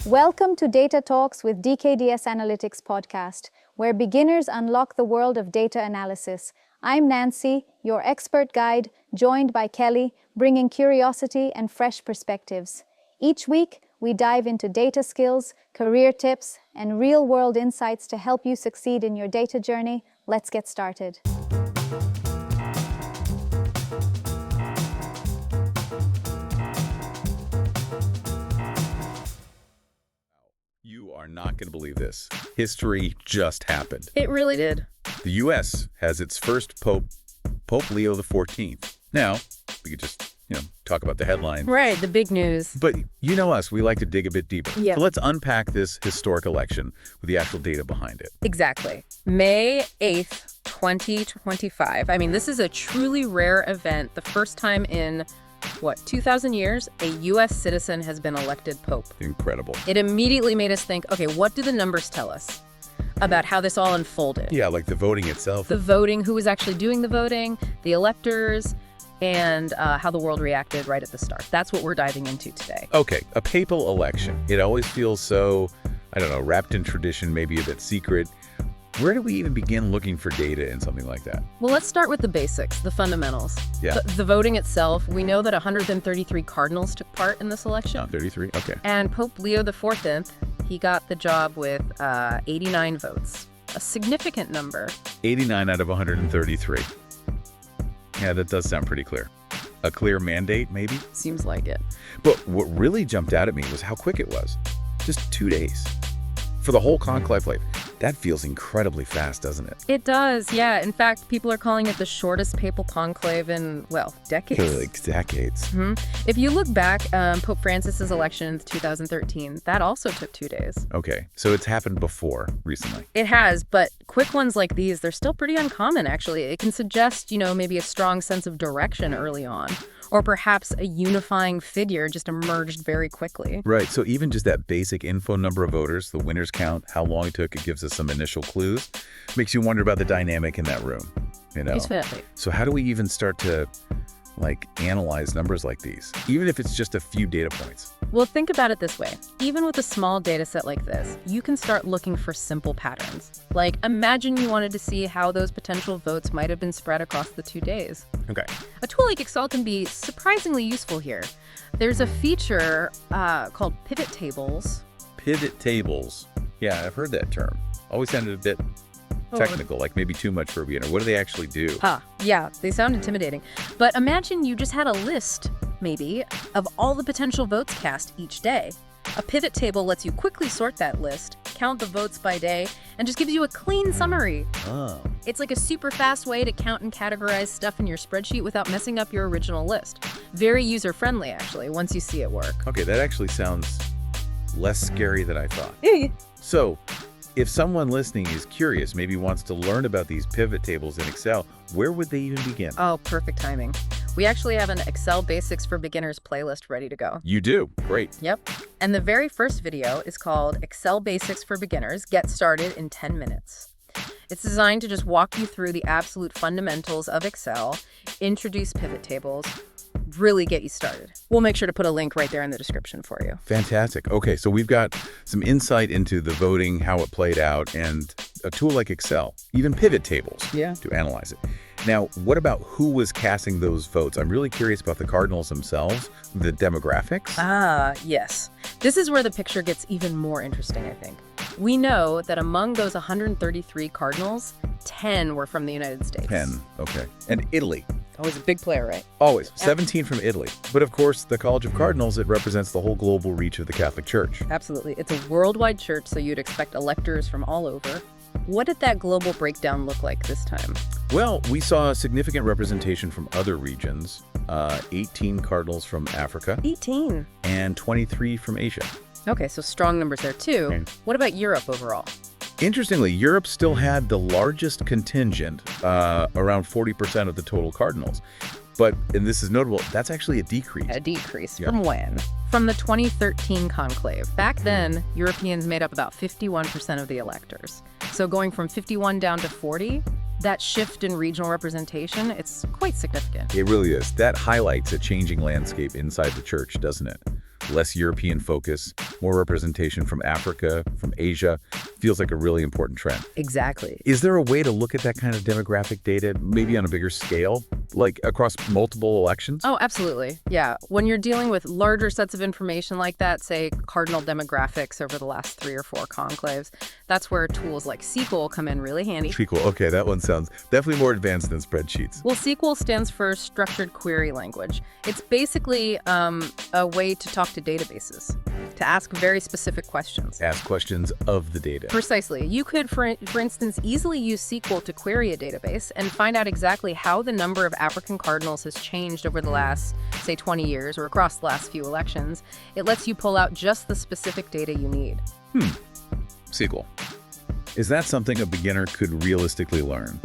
Welcome to Data Talks with DKDS Analytics podcast, where beginners unlock the world of data analysis. I'm Nancy, your expert guide, joined by Kelly, bringing curiosity and fresh perspectives. Each week, we dive into data skills, career tips, and real-world insights to help you succeed in your data journey. Let's get started. You are not going to believe this. History just happened. It really did. The U.S. has its first Pope, Pope Leo XIV. Now, we could just, talk about the headline. Right, the big news. But you know us, we like to dig a bit deeper. Yeah. So let's unpack this historic election with the actual data behind it. Exactly. May 8th, 2025. I mean, this is a truly rare event. The first time in 2,000 years, a U.S. citizen has been elected Pope. Incredible. It immediately made us think, okay, what do the numbers tell us about how this all unfolded? Yeah, like the voting itself. The voting, who was actually doing the voting, the electors, and how the world reacted right at the start. That's what we're diving into today. Okay, a papal election. It always feels so, wrapped in tradition, maybe a bit secret. Where do we even begin looking for data in something like that? Well, let's start with the basics, the fundamentals. Yeah. The voting itself, we know that 133 cardinals took part in this election. Oh, 33? Okay. And Pope Leo XIV, he got the job with 89 votes, a significant number. 89 out of 133. Yeah, that does sound pretty clear. A clear mandate, maybe? Seems like it. But what really jumped out at me was how quick it was. Just 2 days. For the whole conclave life. That feels incredibly fast, doesn't it? It does, yeah. In fact, people are calling it the shortest papal conclave in, decades. Like decades. If you look back, Pope Francis's election in 2013, that also took 2 days. Okay, so it's happened before, recently. It has, but quick ones like these, they're still pretty uncommon, actually. It can suggest, maybe a strong sense of direction early on. Or perhaps a unifying figure just emerged very quickly. Right, so even just that basic info, number of voters, the winners count, how long it took, it gives us some initial clues. Makes you wonder about the dynamic in that room, Exactly. So how do we even start to, analyze numbers like these, even if it's just a few data points? Well, think about it this way. Even with a small data set like this, you can start looking for simple patterns. Like, imagine you wanted to see how those potential votes might have been spread across the 2 days. Okay. A tool like Excel can be surprisingly useful here. There's a feature called pivot tables. Pivot tables. Yeah, I've heard that term. Always sounded a bit technical, like maybe too much for a beginner. What do they actually do? Yeah, they sound intimidating. But imagine you just had a list, maybe, of all the potential votes cast each day. A pivot table lets you quickly sort that list, count the votes by day, and just gives you a clean summary. Oh. It's like a super fast way to count and categorize stuff in your spreadsheet without messing up your original list. Very user-friendly, actually, once you see it work. Okay, that actually sounds less scary than I thought. So, if someone listening is curious, maybe wants to learn about these pivot tables in Excel, where would they even begin? Oh, perfect timing. We actually have an Excel Basics for Beginners playlist ready to go. You do? Great. Yep. And the very first video is called Excel Basics for Beginners, Get Started in 10 Minutes. It's designed to just walk you through the absolute fundamentals of Excel, introduce pivot tables, really get you started. We'll make sure to put a link right there in the description for you. Fantastic. Okay, so we've got some insight into the voting, how it played out, and a tool like Excel, even pivot tables to analyze it. Now, what about who was casting those votes? I'm really curious about the cardinals themselves, the demographics. Yes. This is where the picture gets even more interesting, I think. We know that among those 133 cardinals, 10 were from the United States. 10, okay. And Italy. Always a big player, right? Always. 17 from Italy. But of course, the College of Cardinals, it represents the whole global reach of the Catholic Church. Absolutely. It's a worldwide church, so you'd expect electors from all over. What did that global breakdown look like this time? Well, we saw significant representation from other regions, 18 cardinals from Africa. 18. And 23 from Asia. Okay, so strong numbers there too. Okay. What about Europe overall? Interestingly, Europe still had the largest contingent, around 40% of the total cardinals. But, and this is notable, that's actually a decrease. A decrease. Yeah. From when? From the 2013 conclave. Back then, Europeans made up about 51% of the electors. So going from 51 down to 40, that shift in regional representation, it's quite significant. It really is. That highlights a changing landscape inside the church, doesn't it? less European focus, more representation from Africa, from Asia. Feels like a really important trend. Exactly. Is there a way to look at that kind of demographic data, maybe on a bigger scale, like across multiple elections? Oh, absolutely. Yeah. When you're dealing with larger sets of information like that, say cardinal demographics over the last 3 or 4 conclaves, that's where tools like SQL come in really handy. SQL. Okay, that one sounds definitely more advanced than spreadsheets. Well, SQL stands for Structured Query Language. It's basically a way to talk to databases, to ask very specific questions. Ask questions of the data. Precisely. You could, for instance, easily use SQL to query a database and find out exactly how the number of African cardinals has changed over the last, say, 20 years or across the last few elections. It lets you pull out just the specific data you need. SQL. Is that something a beginner could realistically learn?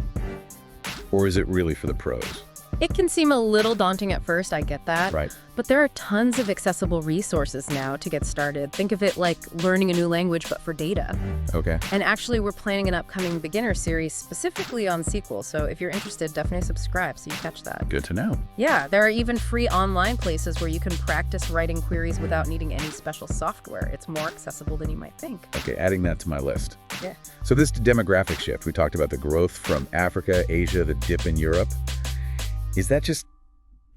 Or is it really for the pros? It can seem a little daunting at first, I get that. Right. But there are tons of accessible resources now to get started. Think of it like learning a new language, but for data. Okay. And actually, we're planning an upcoming beginner series specifically on SQL. So if you're interested, definitely subscribe so you catch that. Good to know. Yeah, there are even free online places where you can practice writing queries without needing any special software. It's more accessible than you might think. Okay, adding that to my list. Yeah. So this demographic shift, we talked about the growth from Africa, Asia, the dip in Europe. Is that just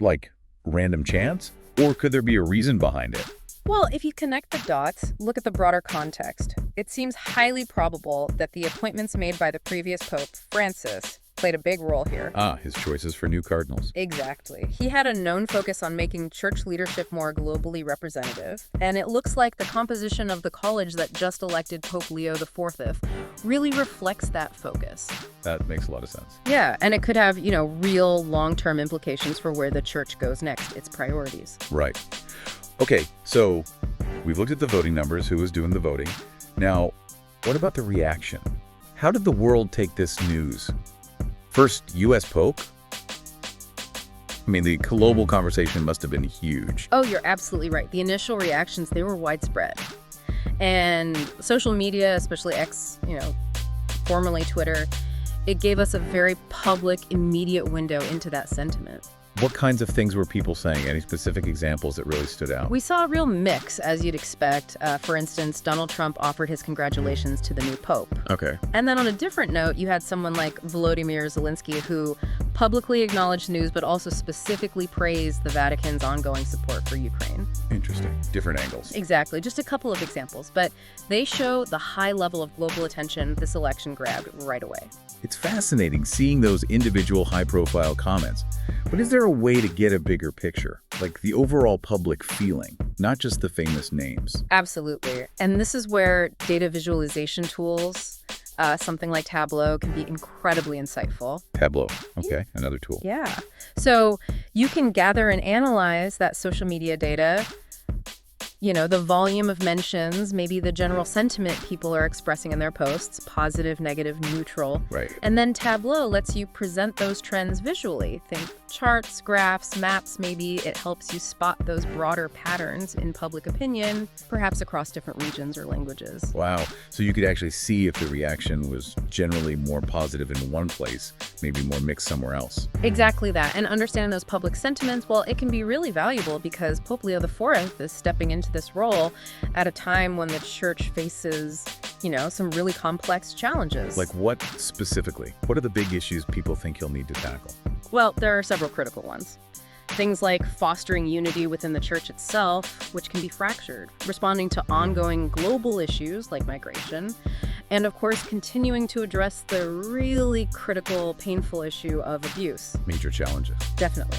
like random chance? Or could there be a reason behind it? Well, if you connect the dots, look at the broader context. It seems highly probable that the appointments made by the previous Pope, Francis, played a big role here. His choices for new cardinals. Exactly. He had a known focus on making church leadership more globally representative, and it looks like the composition of the college that just elected Pope Leo XIV really reflects that focus. That makes a lot of sense. Yeah, and it could have, real long-term implications for where the church goes next, its priorities. Right. Okay, so we've looked at the voting numbers, who was doing the voting. Now, what about the reaction? How did the world take this news? First, U.S. Pope? I mean, the global conversation must have been huge. Oh, you're absolutely right. The initial reactions, they were widespread. And social media, especially X, formerly Twitter, it gave us a very public, immediate window into that sentiment. What kinds of things were people saying? Any specific examples that really stood out? We saw a real mix, as you'd expect. For instance, Donald Trump offered his congratulations to the new pope. Okay. And then on a different note, you had someone like Volodymyr Zelensky, who publicly acknowledged news, but also specifically praised the Vatican's ongoing support for Ukraine. Interesting. Different angles. Exactly. Just a couple of examples, but they show the high level of global attention this election grabbed right away. It's fascinating seeing those individual high-profile comments. But is there a way to get a bigger picture, like the overall public feeling, not just the famous names? Absolutely. And this is where data visualization tools, something like Tableau, can be incredibly insightful. Tableau. Okay, another tool. Yeah. So you can gather and analyze that social media data, the volume of mentions, maybe the general sentiment people are expressing in their posts, positive, negative, neutral. Right. And then Tableau lets you present those trends visually. Think charts, graphs, maps, maybe. It helps you spot those broader patterns in public opinion, perhaps across different regions or languages. Wow. So you could actually see if the reaction was generally more positive in one place, maybe more mixed somewhere else. Exactly that. And understanding those public sentiments, well, it can be really valuable because Pope Leo IV is stepping into this role at a time when the church faces, some really complex challenges. Like what specifically? What are the big issues people think he'll need to tackle? Well, there are several critical ones. Things like fostering unity within the church itself, which can be fractured, responding to ongoing global issues like migration, and of course, continuing to address the really critical, painful issue of abuse. Major challenges. Definitely.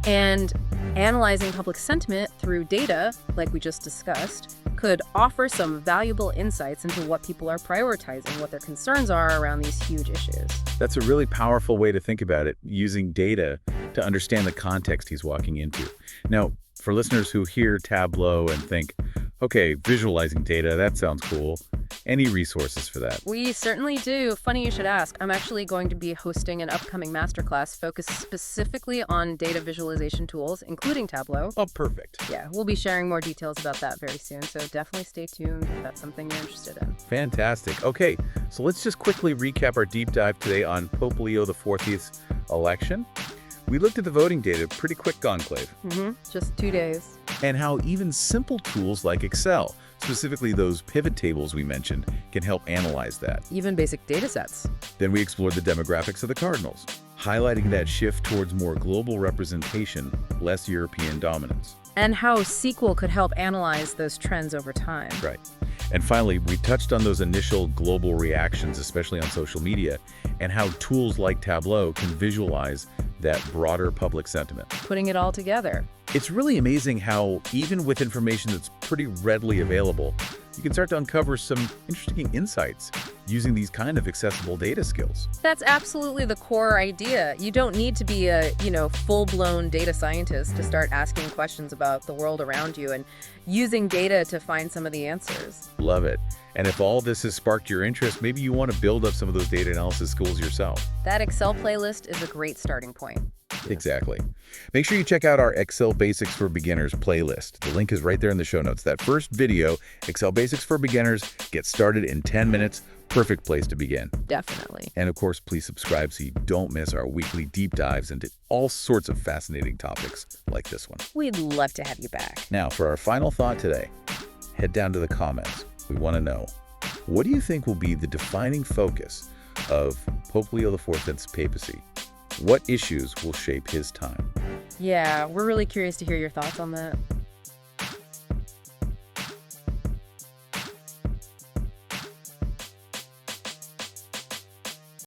And analyzing public sentiment through data, like we just discussed, could offer some valuable insights into what people are prioritizing, what their concerns are around these huge issues. That's a really powerful way to think about it, using data to understand the context he's walking into. Now, for listeners who hear Tableau and think, okay, visualizing data, that sounds cool. Any resources for that? We certainly do. Funny you should ask. I'm actually going to be hosting an upcoming masterclass focused specifically on data visualization tools, including Tableau. Oh, perfect. Yeah, we'll be sharing more details about that very soon, so definitely stay tuned if that's something you're interested in. Fantastic. Okay, so let's just quickly recap our deep dive today on Pope Leo XIV's election. We looked at the voting data, pretty quick conclave, Just 2 days. and how even simple tools like Excel, specifically those pivot tables we mentioned, can help analyze that. Even basic data sets. Then we explored the demographics of the Cardinals, highlighting that shift towards more global representation, less European dominance. And how SQL could help analyze those trends over time. Right. And finally, we touched on those initial global reactions, especially on social media, and how tools like Tableau can visualize that broader public sentiment. Putting it all together. It's really amazing how, even with information that's pretty readily available, you can start to uncover some interesting insights using these kind of accessible data skills. That's absolutely the core idea. You don't need to be a, full-blown data scientist to start asking questions about the world around you and using data to find some of the answers. Love it. And if all this has sparked your interest, maybe you want to build up some of those data analysis skills yourself. That Excel playlist is a great starting point. Exactly. Make sure you check out our Excel Basics for Beginners playlist. The link is right there in the show notes. That first video, Excel Basics for Beginners, get started in 10 minutes. Perfect place to begin. Definitely. And of course, please subscribe so you don't miss our weekly deep dives into all sorts of fascinating topics like this one. We'd love to have you back. Now, for our final thought today, head down to the comments. We want to know, what do you think will be the defining focus of Pope Leo IV's papacy? What issues will shape his time? Yeah, we're really curious to hear your thoughts on that.